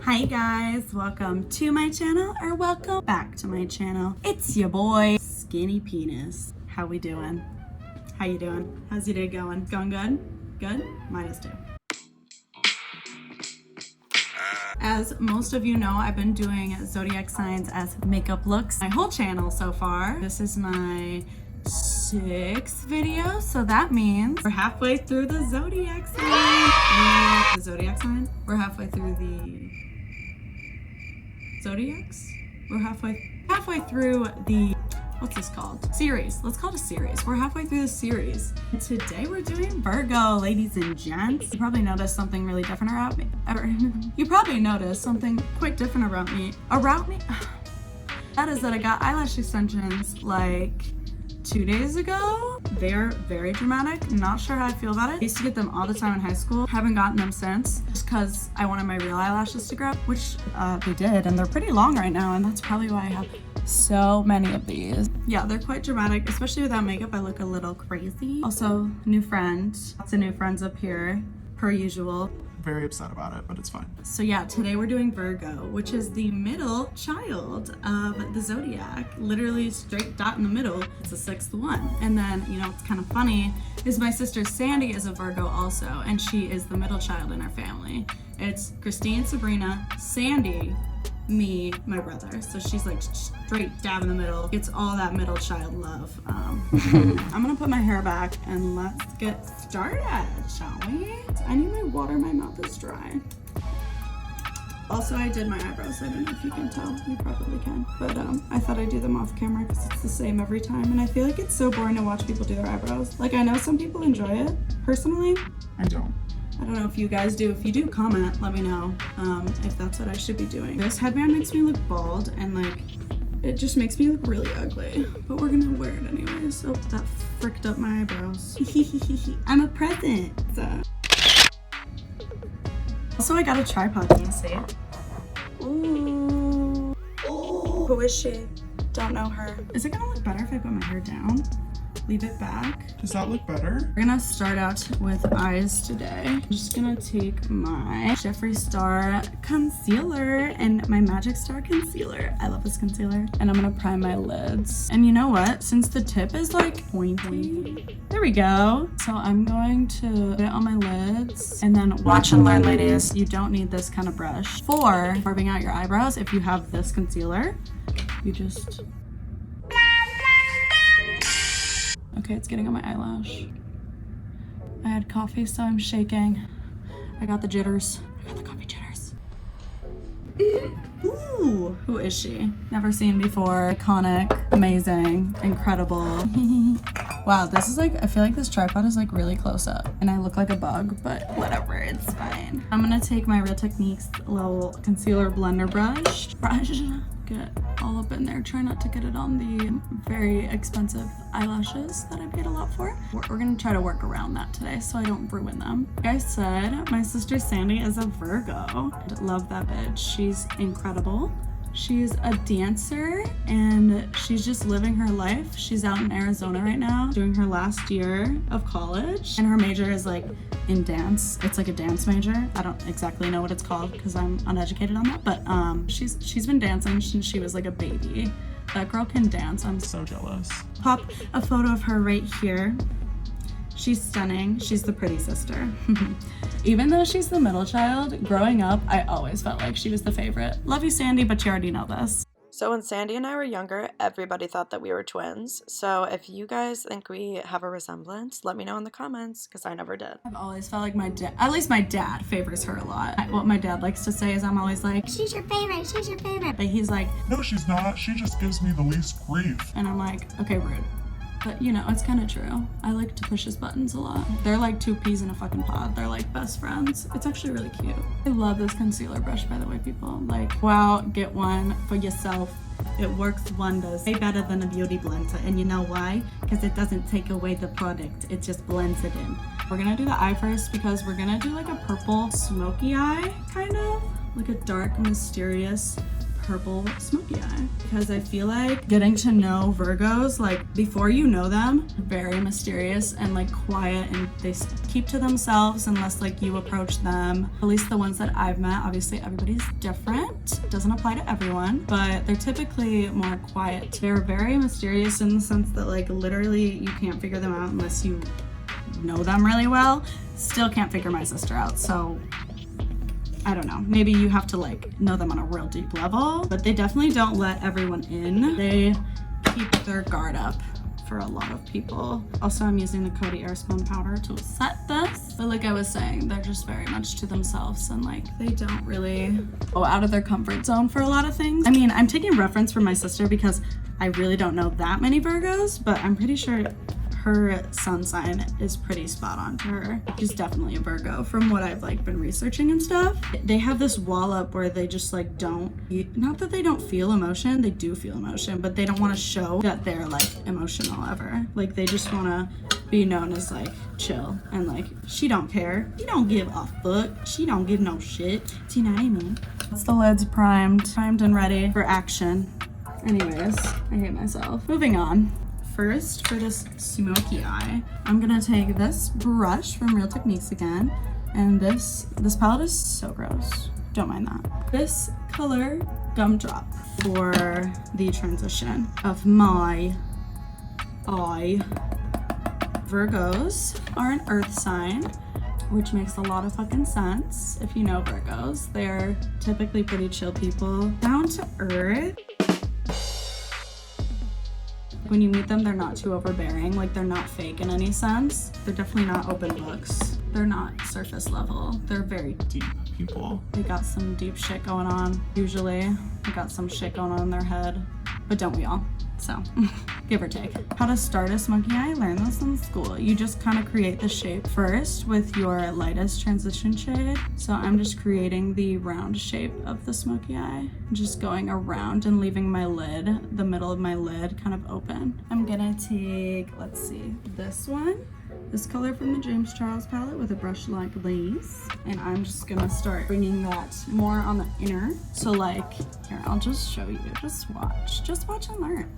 Hi guys, welcome to my channel or welcome back to my channel. It's your boy, Skinny Penis. How we doing? How you doing? How's your day going? Going good? Good? Mine is too. As most of you know, I've been doing zodiac signs as makeup looks my whole channel so far. This is my 6th video, so that means we're halfway through the zodiac sign. The zodiac sign? We're halfway through the zodiacs? We're halfway through the, what's this called? Series. Let's call it a series. We're halfway through the series. And today we're doing Virgo, ladies and gents. You probably noticed something really different about me. You probably noticed something quite different about me. That is that I got eyelash extensions like 2 days ago. They're very dramatic. Not sure how I feel about it. I used to get them all the time in high school. Haven't gotten them since just because I wanted my real eyelashes to grow, which they did, and they're pretty long right now, and that's probably why I have so many of these. Yeah, they're quite dramatic, especially without makeup. I look a little crazy. Also, new friend. Lots of new friends up here, per usual. Very upset about it, but it's fine. So yeah, today we're doing Virgo, which is the middle child of the zodiac. Literally straight dot in the middle. It's the 6th one. And then, you know, what's kind of funny is my sister Sandy is a Virgo also, and she is the middle child in our family. It's Christine, Sabrina, Sandy, me, my brother. So she's like straight dab in the middle. Gets all that middle child love. I'm gonna put my hair back and let's get started, shall we? I need my water, my mouth is dry. Also, I did my eyebrows. I don't know if you can tell. You probably can. But I thought I'd do them off camera because it's the same every time. And I feel like it's so boring to watch people do their eyebrows. Like, I know some people enjoy it. Personally, I don't. I don't know if you guys do. If you do, comment, let me know if that's what I should be doing. This headband makes me look bald and like, it just makes me look really ugly. But we're gonna wear it anyway, so that fricked up my eyebrows. I'm a present. Also, I got a tripod, can you see it? Ooh. Ooh. Who is she? Don't know her. Is it gonna look better if I put my hair down? Leave it back. Does that look better? We're gonna start out with eyes today. I'm just gonna take my Jeffree Star concealer and my Magic Star concealer. I love this concealer. And I'm gonna prime my lids. And you know what? Since the tip is like pointy, there we go. So I'm going to put it on my lids and then watch and learn, ladies. You don't need this kind of brush for carving out your eyebrows. If you have this concealer, you just... Okay, it's getting on my eyelash. I had coffee, so I'm shaking. I got the jitters. I got the coffee jitters. Ooh, who is she? Never seen before. Iconic, amazing, incredible. Wow, this is like, I feel like this tripod is like really close up and I look like a bug, but whatever, it's fine. I'm gonna take my Real Techniques little concealer blender brush. Get all up in there. Try not to get it on the very expensive eyelashes that I paid a lot for. We're gonna try to work around that today so I don't ruin them. Like I said, my sister Sandy is a Virgo. Love that bitch. She's incredible. She's a dancer and she's just living her life. She's out in Arizona right now doing her last year of college and her major is like in dance. It's like a dance major. I don't exactly know what it's called because I'm uneducated on that, but she's been dancing since she was like a baby. That girl can dance. I'm So jealous. Pop a photo of her right here. She's stunning. She's the pretty sister. Even though she's the middle child, growing up, I always felt like she was the favorite. Love you, Sandy, but you already know this. So when Sandy and I were younger, everybody thought that we were twins. So if you guys think we have a resemblance, let me know in the comments, because I never did. I've always felt like my dad, at least my dad, favors her a lot. What my dad likes to say is I'm always like, she's your favorite, she's your favorite. But he's like, No, she's not. She just gives me the least grief. and I'm like, okay, rude. But you know, it's kind of true. I like to push his buttons a lot. They're like 2 peas in a fucking pod. They're like best friends. It's actually really cute. I love this concealer brush, by the way, people. Like, wow, get one for yourself. It works wonders. Way better than a beauty blender. And you know why? Because it doesn't take away the product. It just blends it in. We're gonna do the eye first because we're gonna do like a purple smoky eye, kind of. Like a dark, mysterious purple smoky eye, because I feel like getting to know Virgos, like before you know them, very mysterious and like quiet, and they keep to themselves unless like you approach them. At least the ones that I've met, obviously everybody's different, doesn't apply to everyone, but they're typically more quiet. They're very mysterious in the sense that like literally you can't figure them out unless you know them really well. Still can't figure my sister out, so I don't know, maybe you have to like know them on a real deep level, but they definitely don't let everyone in. They keep their guard up for a lot of people. Also, I'm using the Cody Airspun powder to set this, but like I was saying, they're just very much to themselves, and like they don't really go out of their comfort zone for a lot of things. I mean, I'm taking reference from my sister because I really don't know that many Virgos, but I'm pretty sure her sun sign is pretty spot on to her. She's definitely a Virgo from what I've like been researching and stuff. They have this wall up where they just like don't, not that they don't feel emotion, they do feel emotion, but they don't want to show that they're like emotional ever. Like they just want to be known as like chill and like she don't care. She don't give a fuck. She don't give no shit. Do you know what I mean? That's the lids primed and ready for action. Anyways, I hate myself. Moving on. First, for this smoky eye, I'm gonna take this brush from Real Techniques again, and this palette is so gross. Don't mind that. This color Gumdrop for the transition of my eye. Virgos are an earth sign, which makes a lot of fucking sense. If you know Virgos, they're typically pretty chill people, down to earth. When you meet them, they're not too overbearing, like they're not fake in any sense. They're definitely not open books. They're not surface level. They're very Deep people. They got some deep shit going on, usually. They got some shit going on in their head, but don't we all? So, give or take. How to start a smoky eye, I learned this in school. You just kind of create the shape first with your lightest transition shade. So I'm just creating the round shape of the smoky eye. Just going around and leaving my lid, the middle of my lid, kind of open. I'm gonna take, let's see, this one. This color from the James Charles palette with a brush like this, and I'm just gonna start bringing that more on the inner. So like, here, I'll just show you, just watch and learn.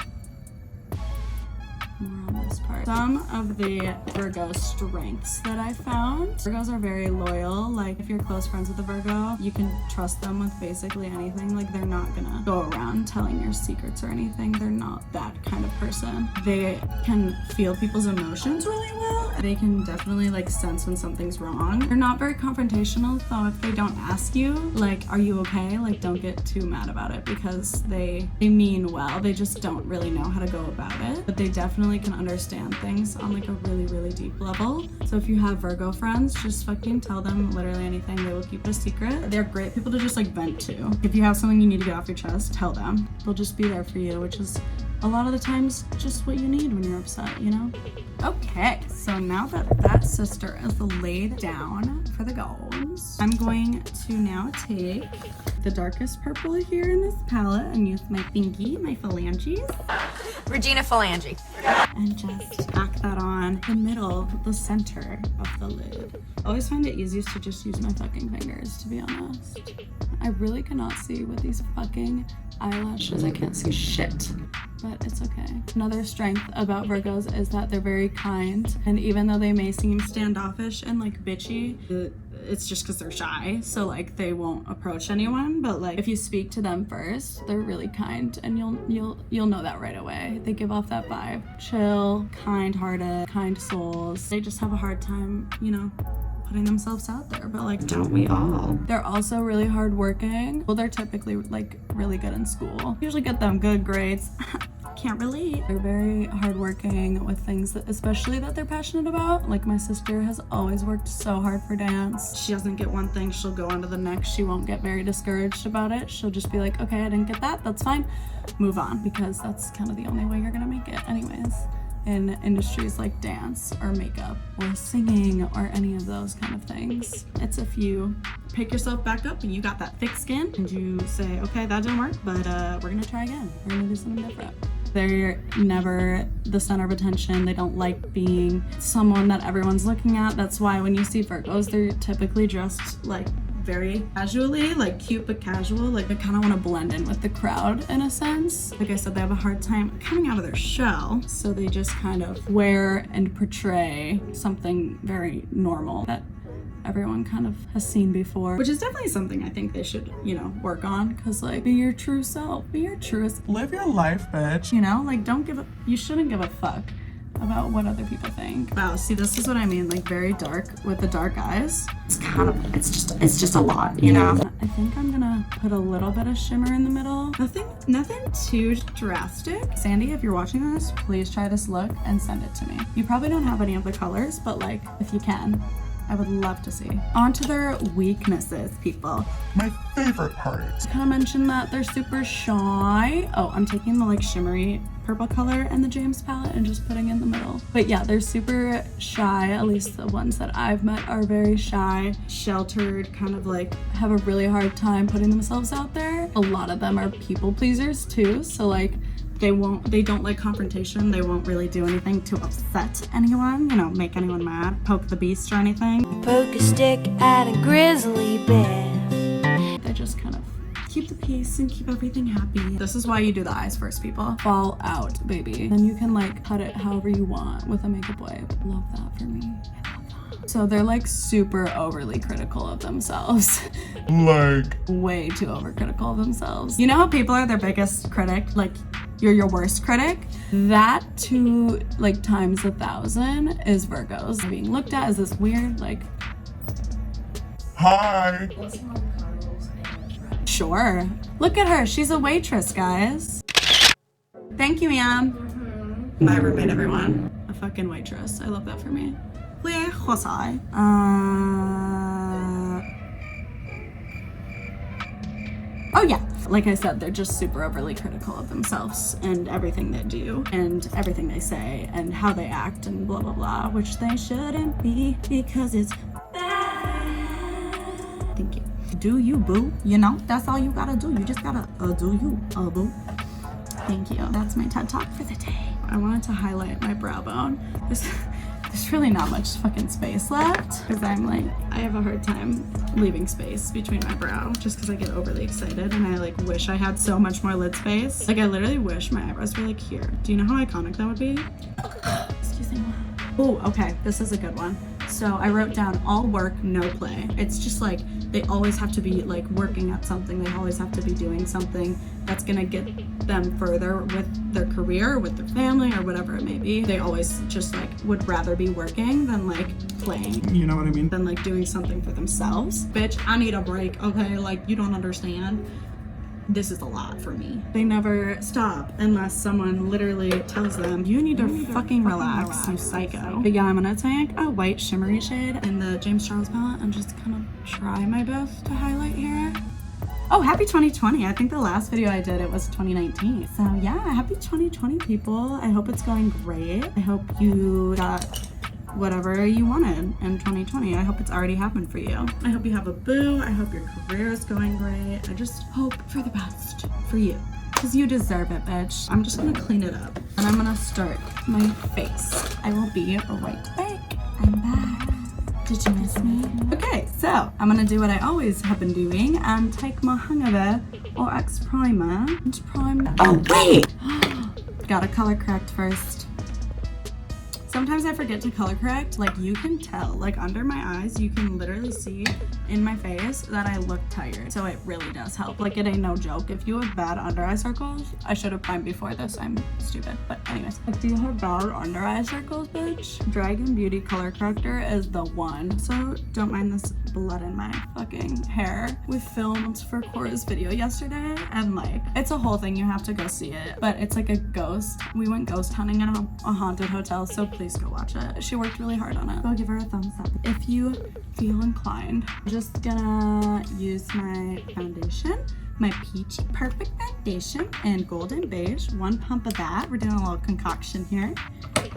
More on this part. Some of the Virgo strengths that I found. Virgos are very loyal. Like if you're close friends with a Virgo, you can trust them with basically anything. Like they're not gonna go around telling your secrets or anything. They're not that kind of person. They can feel people's emotions really well. They can definitely like sense when something's wrong. They're not very confrontational, so if they don't ask you, like, are you okay? Like don't get too mad about it because they mean well. They just don't really know how to go about it. But they definitely can understand things on like a really, really deep level. So if you have Virgo friends, just fucking tell them literally anything. They will keep it a secret. They're great people to just like vent to. If you have something you need to get off your chest, tell them. They'll just be there for you, which is a lot of the times just what you need when you're upset, you know? Okay, so now that sister is laid down for the goals, I'm going to now take the darkest purple here in this palette and use my pinky, my phalanges. Regina Phalange. And just tack that on the middle, the center of the lid. I always find it easiest to just use my fucking fingers, to be honest. I really cannot see with these fucking eyelashes. I can't see shit, but it's okay. Another strength about Virgos is that they're very kind, and even though they may seem standoffish and like bitchy, it's just because they're shy, so like they won't approach anyone. But like if you speak to them first, they're really kind, and you'll know that right away. They give off that vibe. Chill, kind-hearted, kind souls. They just have a hard time, you know, putting themselves out there, but like don't we all? They're also really hardworking. Well, they're typically like really good in school. Usually get them good grades. Can't relate. They're very hardworking with things that, especially that they're passionate about. Like my sister has always worked so hard for dance. She doesn't get one thing, she'll go on to the next. She won't get very discouraged about it. She'll just be like, okay, I didn't get that, that's fine. Move on, because that's kind of the only way you're gonna make it anyways. In industries like dance or makeup or singing or any of those kind of things. It's if you pick yourself back up and you got that thick skin and you say, okay, that didn't work, but we're gonna try again. We're gonna do something different. They're never the center of attention. They don't like being someone that everyone's looking at. That's why when you see Virgos, they're typically dressed like very casually, like cute but casual. Like they kind of want to blend in with the crowd in a sense. Like I said, they have a hard time coming out of their shell. So they just kind of wear and portray something very normal that everyone kind of has seen before, which is definitely something I think they should, you know, work on. Cause like, be your true self, be your truest. Live your life, bitch. You know, like you shouldn't give a fuck about what other people think. Wow, see, this is what I mean, like very dark with the dark eyes. It's kind of, it's just a lot, you know? I think I'm gonna put a little bit of shimmer in the middle. Nothing too drastic. Sandy, if you're watching this, please try this look and send it to me. You probably don't have any of the colors, but like, if you can, I would love to see. On to their weaknesses, people. My favorite part. I kind of mentioned that they're super shy. Oh, I'm taking the like shimmery purple color in the James palette and just putting it in the middle. But yeah, they're super shy. At least the ones that I've met are very shy, sheltered, kind of like have a really hard time putting themselves out there. A lot of them are people pleasers too. So like, they don't like confrontation. They won't really do anything to upset anyone, you know, make anyone mad, poke the beast or anything. Poke a stick at a grizzly bear. They just kind of keep the peace and keep everything happy. This is why you do the eyes first, people. Fall out, baby. Then you can like cut it however you want with a makeup wipe. Love that for me. I love that. So they're like super overly critical of themselves. Like, Way too overcritical of themselves. You know how people are their biggest critic? Like, you're your worst critic? That to like times 1,000 is Virgos. Being looked at as this weird, like, hi. sure. Look at her, she's a waitress, guys. Thank you, ma'am. My roommate, everyone. A fucking waitress. I love that for me. Oh yeah, like I said, they're just super overly critical of themselves and everything they do and everything they say and how they act and blah blah blah, which they shouldn't be because it's bad. Thank you. Do you, boo? You know, that's all you gotta do. You just gotta do you, boo. Thank you. That's my TED Talk for the day. I wanted to highlight my brow bone. There's really not much fucking space left because I'm like, I have a hard time leaving space between my brow just because I get overly excited and I like wish I had so much more lid space. Like I literally wish my eyebrows were like here. Do you know how iconic that would be? Excuse me. Oh, okay, this is a good one. So I wrote down all work, no play. It's just like they always have to be like working at something. They always have to be doing something that's gonna get them further with their career, with their family, or whatever it may be. They always just like would rather be working than like playing. You know what I mean? Than like doing something for themselves. Bitch, I need a break, okay? Like you don't understand. This is a lot for me. They never stop unless someone literally tells them, you need to fucking relax, you psycho. But yeah, I'm gonna take a white shimmery shade in the James.Charles palette and just kind of try my best to highlight here. Oh, happy 2020. I think the last video I did, it was 2019. So yeah, happy 2020, people. I hope it's going great. I hope you got whatever you wanted in 2020. I hope it's already happened for you. I hope you have a boo. I hope your career is going great. I just hope for the best for you because you deserve it, bitch. I'm just gonna clean it up and I'm gonna start my face. I will be right back. I'm back. Did you miss me? Okay, so I'm gonna do what I always have been doing and take my Hangover or X primer and prime. Oh wait! Gotta color correct first. Sometimes I forget to color correct. Like you can tell, like under my eyes, you can literally see in my face that I look tired. So it really does help. Like it ain't no joke. If you have bad under eye circles, I should have primed before this. I'm stupid. But anyways, if you have bad under eye circles, bitch, Dragon Beauty color corrector is the one. So don't mind this blood in my fucking hair. We filmed for Cora's video yesterday and like, it's a whole thing. You have to go see it. But it's like a ghost. We went ghost hunting in a haunted hotel. So please go watch it. She worked really hard on it. Go give her a thumbs up if you feel inclined. I'm just gonna use my foundation, my Peachy Perfect foundation in Golden Beige. One pump of that. We're doing a little concoction here.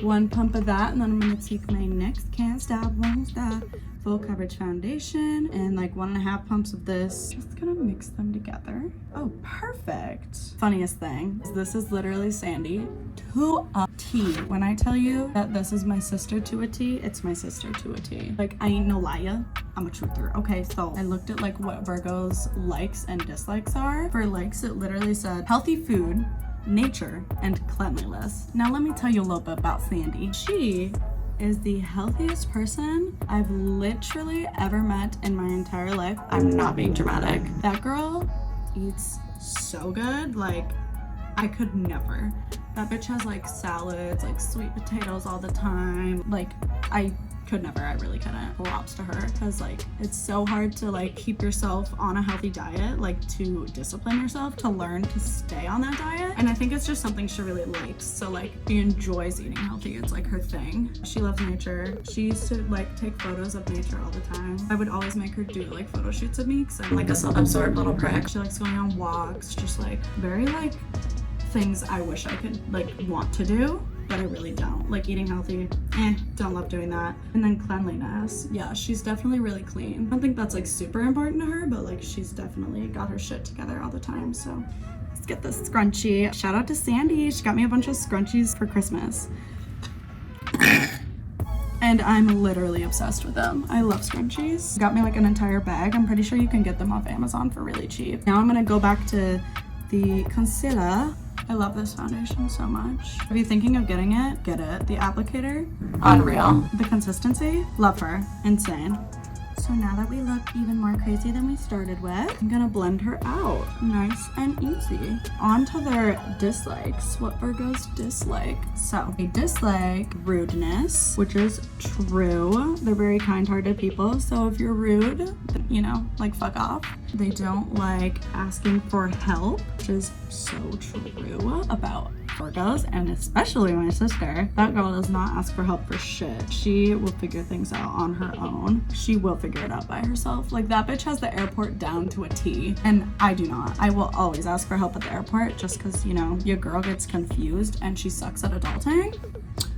One pump of that, and then I'm gonna take my NYX Can't Stop, Won't Stop full coverage foundation and like 1.5 pumps of this. Just gonna mix them together. Oh, perfect. Funniest thing is this is literally Sandy to a T. When I tell you that this is my sister to a T, it's my sister to a T. Like, I ain't no liar. I'm a truther. Okay, so I looked at like what Virgo's likes and dislikes are. For likes, it literally said healthy food, nature, and cleanliness. Now let me tell you a little bit about Sandy. She is the healthiest person I've literally ever met in my entire life. I'm not being dramatic. That girl eats so good. Like, I could never. That bitch has like salads, like sweet potatoes all the time. Like, I could never. I really couldn't. Props to her, because like it's so hard to like keep yourself on a healthy diet, like to discipline yourself to learn to stay on that diet. And I think it's just something she really likes. So like she enjoys eating healthy. It's like her thing. She loves nature. She used to like take photos of nature all the time. I would always make her do like photo shoots of me because I'm like a self-absorbed little prick. She likes going on walks, just like very like things I wish I could like want to do, but I really don't. Like eating healthy, don't love doing that. And then cleanliness. Yeah, she's definitely really clean. I don't think that's like super important to her, but like she's definitely got her shit together all the time. So let's get this scrunchie. Shout out to Sandy. She got me a bunch of scrunchies for Christmas. And I'm literally obsessed with them. I love scrunchies. Got me like an entire bag. I'm pretty sure you can get them off Amazon for really cheap. Now I'm gonna go back to the concealer. I love this foundation so much. If you're thinking of getting it, get it. The applicator, unreal. The consistency, love her, insane. So now that we look even more crazy than we started with, I'm gonna blend her out nice and easy. On to their dislikes. What Virgos dislike? So they dislike rudeness, which is true. They're very kind-hearted people. So if you're rude, you know, like fuck off. They don't like asking for help, which is so true about Virgos, and especially my sister. That girl does not ask for help for shit. She will figure things out on her own. She will figure it out by herself. Like that bitch has the airport down to a T, and I do not. I will always ask for help at the airport just because, you know, your girl gets confused and she sucks at adulting.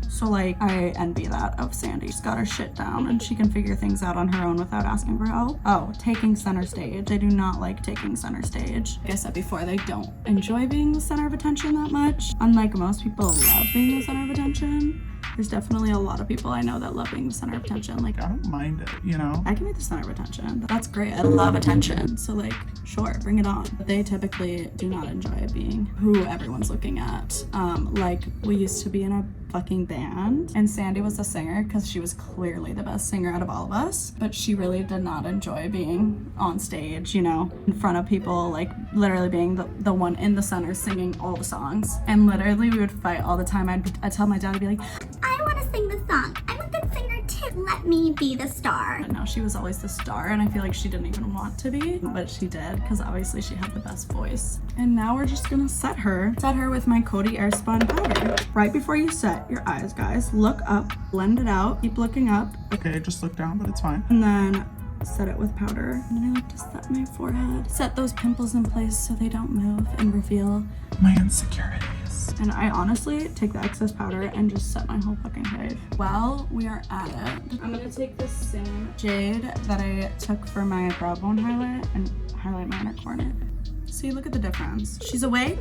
So like, I envy that of Sandy. She's got her shit down and she can figure things out on her own without asking for help. Oh, taking center stage. I do not like taking center stage. Like I said before, they don't enjoy being the center of attention that much. Unlike most people love being the center of attention. There's definitely a lot of people I know that love being the center of attention. Like, I don't mind it, you know? I can be the center of attention. That's great. I love attention. So like, sure, bring it on. But they typically do not enjoy being who everyone's looking at. Like we used to be in a fucking band and Sandy was the singer because she was clearly the best singer out of all of us, but she really did not enjoy being on stage, you know, in front of people, like literally being the one in the center singing all the songs. And literally we would fight all the time. I'd tell my dad, I'd be like, I want to sing the song. I'm a good singer too. Let me be the star. but no, she was always the star, and I feel like she didn't even want to be, but she did because obviously she had the best voice. And now we're just gonna set her with my Cody Airspun powder. Right before you set your eyes, guys, look up, blend it out, keep looking up, Okay, just look down, but it's fine. and then set it with powder. And then I like to set my forehead, set those pimples in place so they don't move and reveal. My insecurities. And I honestly take the excess powder and just set my whole fucking face. While we are at it, I'm gonna take this same jade that I took for my brow bone highlight and highlight my inner corner. See, look at the difference. She's awake,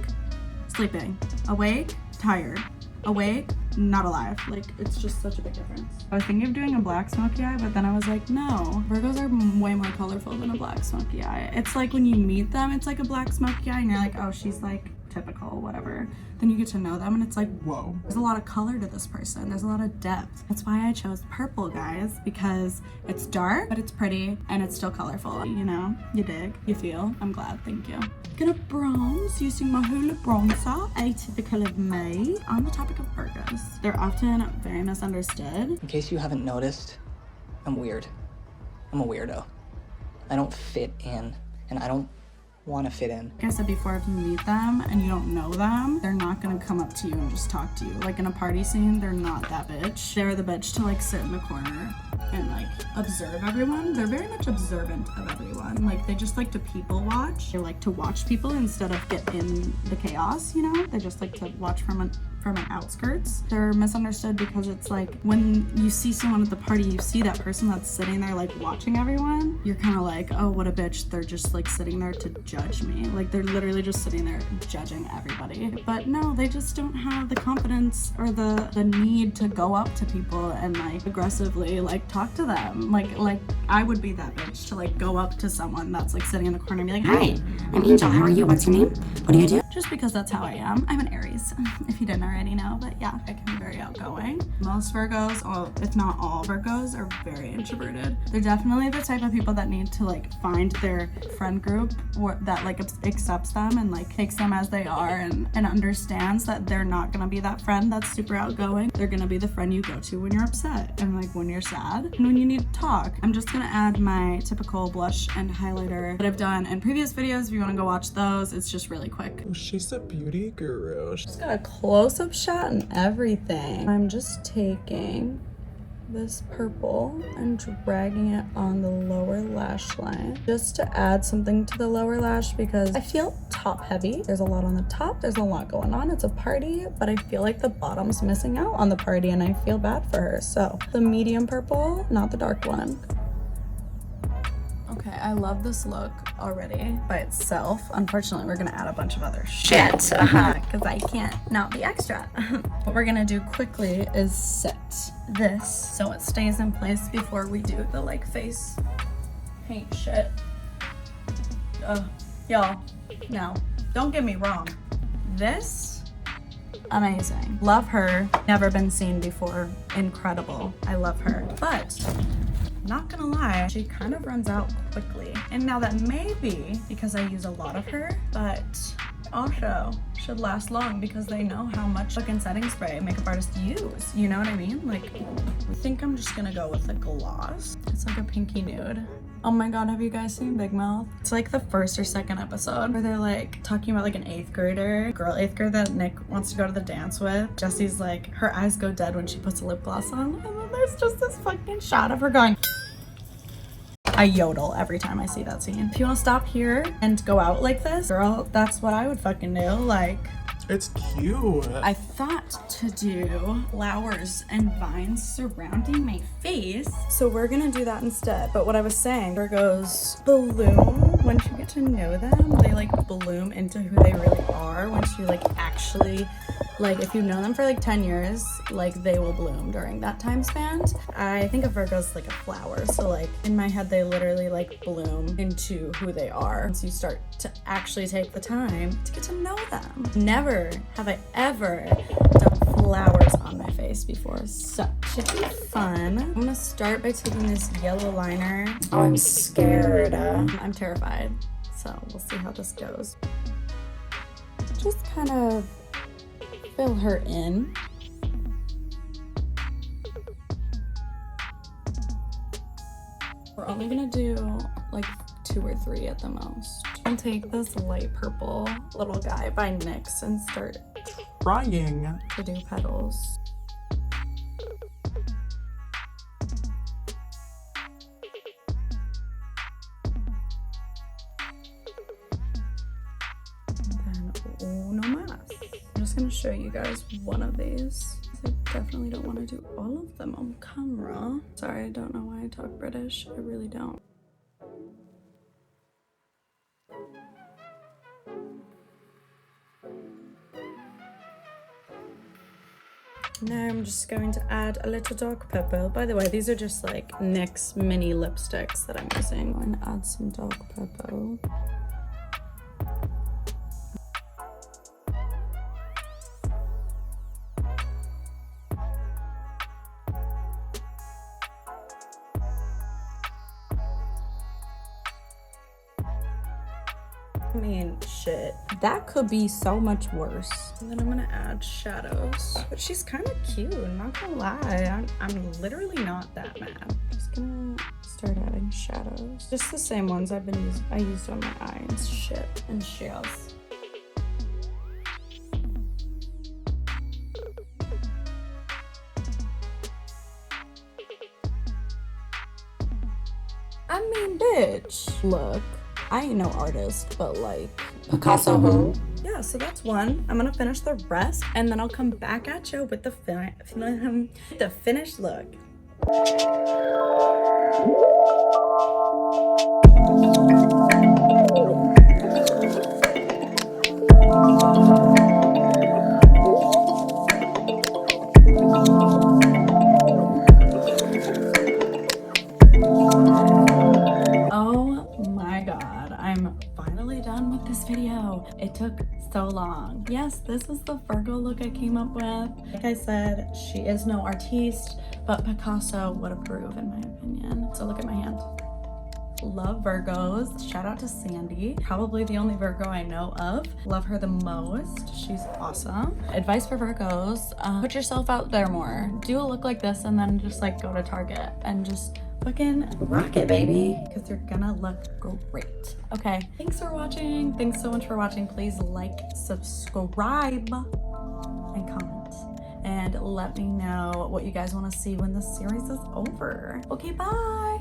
sleeping, awake, tired, awake, not alive. Like, it's just such a big difference. I was thinking of doing a black smoky eye, but then I was like, no, Virgos are way more colorful than a black smoky eye. It's like when you meet them, it's like a black smoky eye and you're like, oh, she's like typical, whatever. Then you get to know them and it's like, Whoa. there's a lot of color to this person. There's a lot of depth. That's why I chose purple, guys, because it's dark, but it's pretty and it's still colorful. You know, you dig, you feel. I'm glad, thank you. Gonna bronze using my Hoola bronzer, atypical of me. On the topic of Virgos, they're often very misunderstood. In case you haven't noticed, I'm weird. I'm a weirdo. I don't fit in, and I don't want to fit in. Like I said before, if you meet them and you don't know them, they're not gonna come up to you and just talk to you. Like in a party scene, they're not that bitch. They're the bitch to like sit in the corner and like observe everyone. They're very much observant of everyone. Like they just like to people watch. They like to watch people instead of get in the chaos, you know? They just like to watch from an outskirts. They're misunderstood because it's like when you see someone at the party, you see that person that's sitting there like watching everyone, you're kind of like, oh, what a bitch, they're just like sitting there to judge me. Like they're literally just sitting there judging everybody. But no, they just don't have the confidence or the need to go up to people and like aggressively like talk to them. Like I would be that bitch to like go up to someone that's like sitting in the corner and be like, hi, I'm Angel, how are you? What's your name? What do you do? Just because that's how I am. I'm an Aries, if you didn't already know, but yeah, I can be very outgoing. Most Virgos, or if not all Virgos, are very introverted. They're definitely the type of people that need to like find their friend group that like accepts them and like takes them as they are and understands that they're not gonna be that friend that's super outgoing. They're gonna be the friend you go to when you're upset and like when you're sad and when you need to talk. I'm just gonna add my typical blush and highlighter that I've done in previous videos. If you wanna go watch those, it's just really quick. Oh, she's a beauty guru. Just got a close-up shot and everything. I'm just taking this purple and dragging it on the lower lash line just to add something to the lower lash because I feel top heavy. There's a lot on the top, there's a lot going on. It's a party, but I feel like the bottom's missing out on the party and I feel bad for her. So the medium purple, not the dark one. Okay, I love this look already by itself. Unfortunately, we're gonna add a bunch of other shit because I can't not be extra. What we're gonna do quickly is set this so it stays in place before we do the like face paint shit. Y'all, no, don't get me wrong. This, amazing. Love her, never been seen before, incredible. I love her, but not gonna lie, she kind of runs out quickly. And now that may be because I use a lot of her, but also should last long because they know how much fucking setting spray makeup artists use. You know what I mean? Like, I think I'm just gonna go with a gloss. It's like a pinky nude. Oh my god, have you guys seen Big Mouth? It's like the first or second episode where they're like talking about like an 8th grader, girl 8th grader that Nick wants to go to the dance with. Jesse's like, her eyes go dead when she puts a lip gloss on. And then there's just this fucking shot of her going. I yodel every time I see that scene. If you want to stop here and go out like this, girl, that's what I would fucking do. Like, It's cute. I thought to do flowers and vines surrounding my face. So we're gonna do that instead. But what I was saying, Virgos bloom once you get to know them. They like bloom into who they really are once you like actually, like if you know them for like 10 years, like they will bloom during that time span. I think of Virgos like a flower. So like in my head, they literally like bloom into who they are once you start to actually take the time to get to know them. Never have I ever done flowers on my face before, so it should be fun. I'm gonna start by taking this yellow liner. Oh, I'm scared. I'm terrified, so we'll see how this goes. Just kind of fill her in. We're only gonna do like 2 or 3 at the most. And take this light purple little guy by NYX and start Trying. to do petals. And then uno más. I'm just gonna show you guys one of these. I definitely don't want to do all of them on camera. Sorry, I don't know why I talk British. I really don't. Now I'm just going to add a little dark purple. By the way, these are just like NYX mini lipsticks that I'm using. I'm going to add some dark purple. I mean, shit. That could be so much worse. And then I'm gonna add shadows. But she's kind of cute, I'm not gonna lie. I'm literally not that mad. Just gonna start adding shadows. Just the same ones I used on my eyes. Shit and shells. I mean, bitch. Look, I ain't no artist, but like Picasso who? Yeah, so that's one. I'm gonna finish the rest and then I'll come back at you with the finished look. Oh my god, I'm finally done with this video. It took so long. Yes, this is the Virgo look I came up with. Like I said, she is no artiste, but Picasso would approve in my opinion. So look at my hand. Love Virgos. Shout out to Sandy. Probably the only Virgo I know of. Love her the most. She's awesome. Advice for Virgos, put yourself out there more. Do a look like this and then just like go to Target and just fucking rock it, baby, because you're gonna look great. Okay, thanks for watching. Thanks so much for watching. Please like, subscribe, and comment. And let me know what you guys want to see when this series is over. Okay, bye.